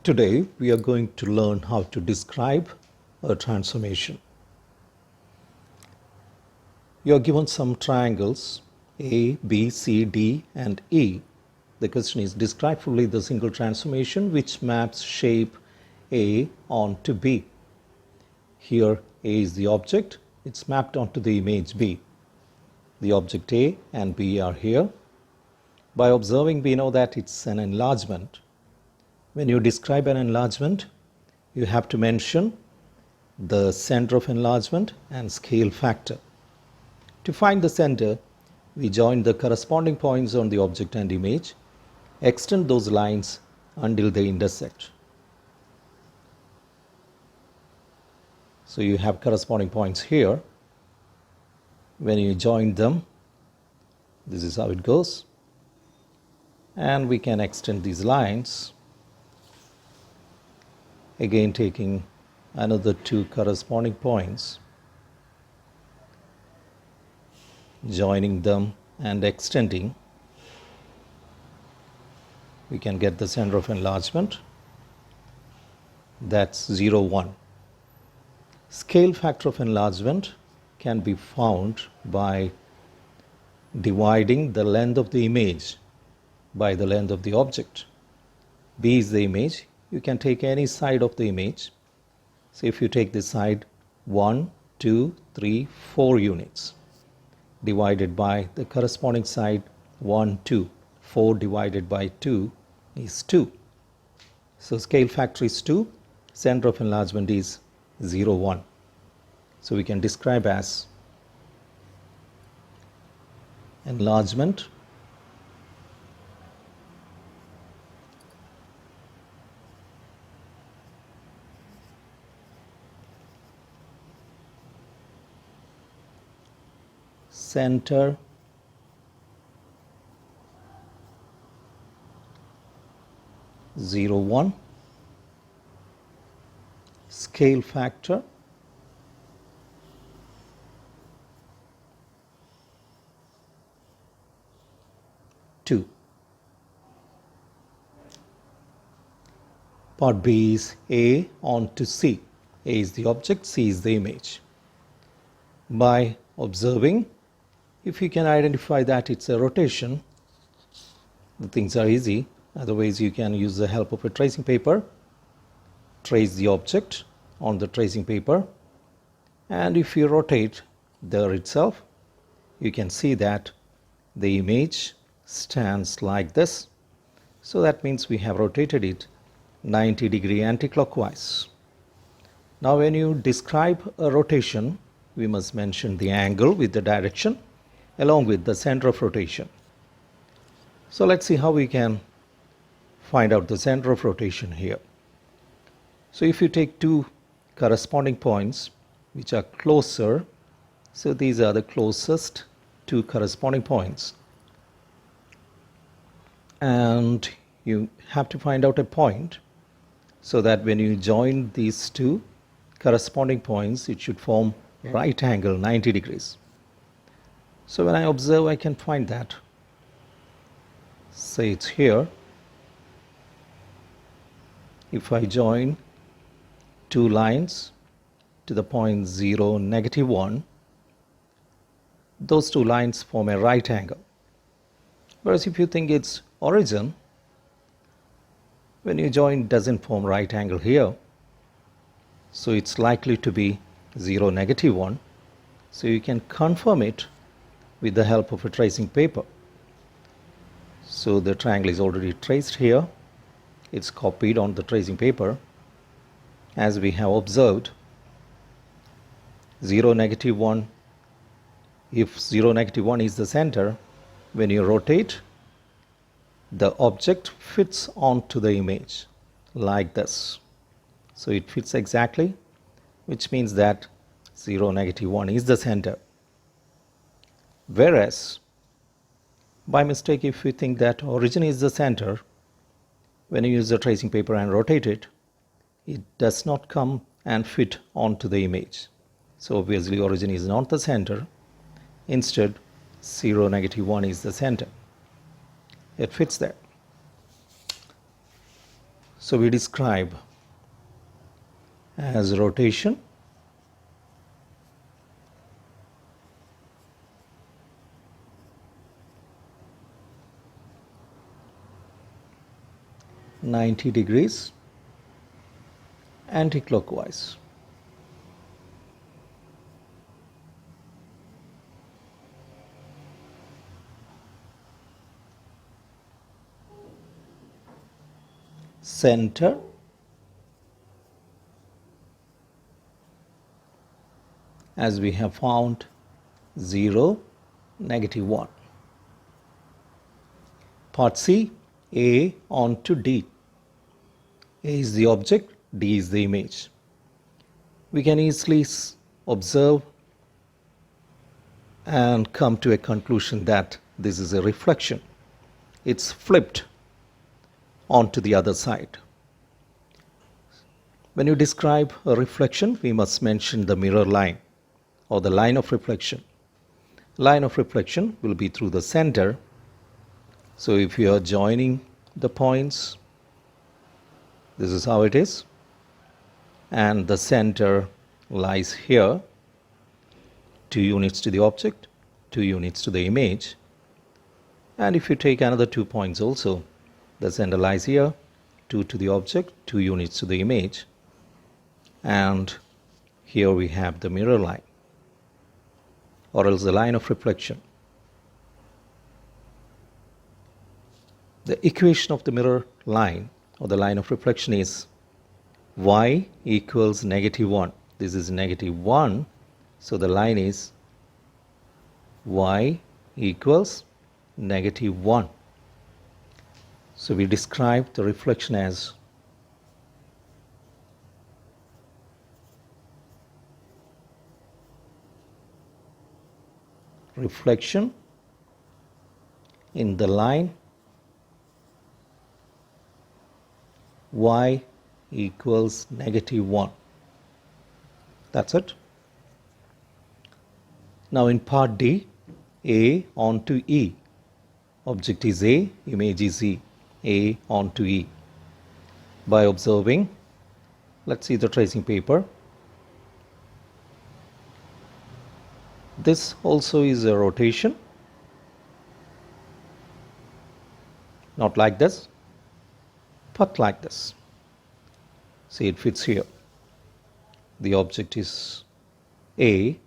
Today we are going to learn how to describe a transformation. You are given some triangles A, B, C, D and E. The question is, describe fully the single transformation which maps shape A onto B. Here A is the object, it's mapped onto the image B. The object A and B are here. By observing, we know that it's an enlargement. When you describe an enlargement, you have to mention the center of enlargement and scale factor. To find the center, we join the corresponding points on the object and image, extend those lines until they intersect. So you have corresponding points here. When you join them, this is how it goes. And we can extend these lines, again taking another two corresponding points, joining them and extending. We can get the center of enlargement. That's 0, 1. Scale factor of enlargement can be found by dividing the length of the image by the length of the object. B is the image. You can take any side of the image. So if you take this side 1, 2, 3, 4 units divided by the corresponding side 1, 2. 4 divided by 2 is 2. So scale factor is 2. Center of enlargement is 0, 1. So we can describe as enlargement center zero, 1, scale factor 2. Part B is A onto C. A is the object, C is the image. By observing, if you can identify that it's a rotation, the things are easy. Otherwise, you can use the help of a tracing paper, trace the object on the tracing paper, and if you rotate there itself, you can see that the image stands like this. So that means we have rotated it 90-degree anticlockwise. Now when you describe a rotation, we must mention the angle with the direction along with the center of rotation. So let's see how we can find out the center of rotation here. So if you take two corresponding points which are closer, so these are the closest two corresponding points, and you have to find out a point so that when you join these two corresponding points, it should form right angle 90 degrees. So when I observe, I can find that. Say it's here. If I join two lines to the point 0, -1, those two lines form a right angle. Whereas if you think it's origin, when you join, doesn't form right angle here. So it's likely to be 0, -1. So you can confirm it with the help of a tracing paper. So the triangle is already traced here. It's copied on the tracing paper. As we have observed, 0, -1, if 0, -1 is the center, when you rotate, the object fits onto the image like this. So it fits exactly, which means that 0, -1 is the center. Whereas, by mistake, if we think that origin is the center, when you use the tracing paper and rotate it, it does not come and fit onto the image. So obviously origin is not the center. Instead, 0, -1 is the center. It fits there. So we describe as rotation, (90°) anti-clockwise. Center, as we have found, 0, -1. Part C, A on to D. A is the object, D is the image. We can easily observe and come to a conclusion that this is a reflection. It's flipped onto the other side. When you describe a reflection, we must mention the mirror line or the line of reflection. Line of reflection will be through the center. So if you are joining the points, this is how it is, and the center lies here, 2 units to the object, 2 units to the image. And if you take another 2 points also, the center lies here, 2 to the object, 2 units to the image, and here we have the mirror line, or else the line of reflection. The equation of the mirror line or the line of reflection is y equals -1. This is -1, so the line is y equals -1. So we describe the reflection as reflection in the line y equals -1. That's it. Now in part D, A on to E. Object is A, image is E. A on to E. By observing, let's see the tracing paper. This also is a rotation, not like this, but like this. See, it fits here. The object is A.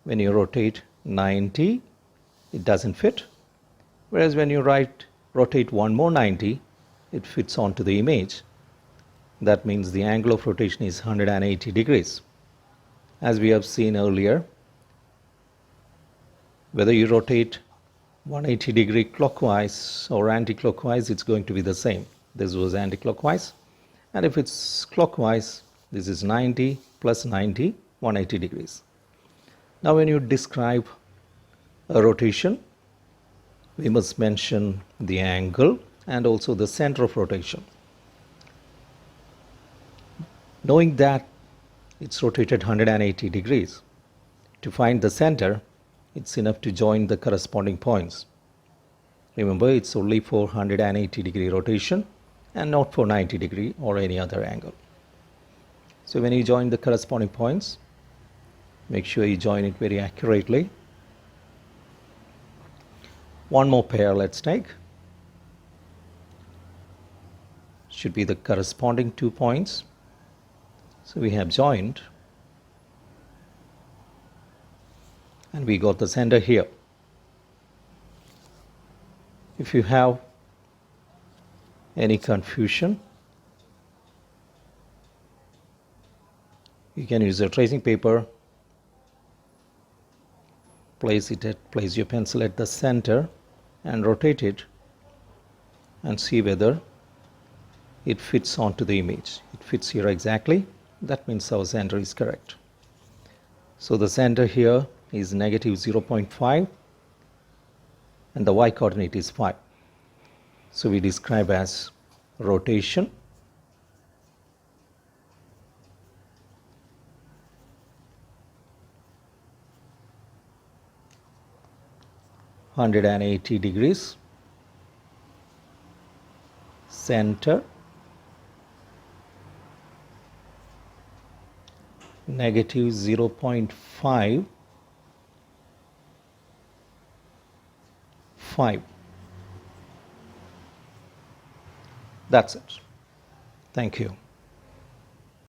When you rotate 90, it doesn't fit. Whereas when you rotate one more 90, it fits onto the image. That means the angle of rotation is 180 degrees. As we have seen earlier, whether you rotate 180-degree clockwise or anti-clockwise, it's going to be the same. This was anti-clockwise. And if it's clockwise, this is 90 plus 90, 180 degrees. Now when you describe a rotation, we must mention the angle and also the center of rotation. Knowing that it's rotated 180 degrees, to find the center, it's enough to join the corresponding points. Remember, it's only for 180-degree rotation and not for 90-degree or any other angle. So when you join the corresponding points, make sure you join it very accurately. One more pair let's take. Should be the corresponding 2 points. So we have joined, and we got the center here. If you have any confusion, you can use a tracing paper, place your pencil at the center and rotate it and see whether it fits onto the image. It fits here exactly. That means our center is correct. So the center here is -0.5 and the y coordinate is 5. So we describe as rotation (180 degrees), center negative 0.55. That's it. Thank you.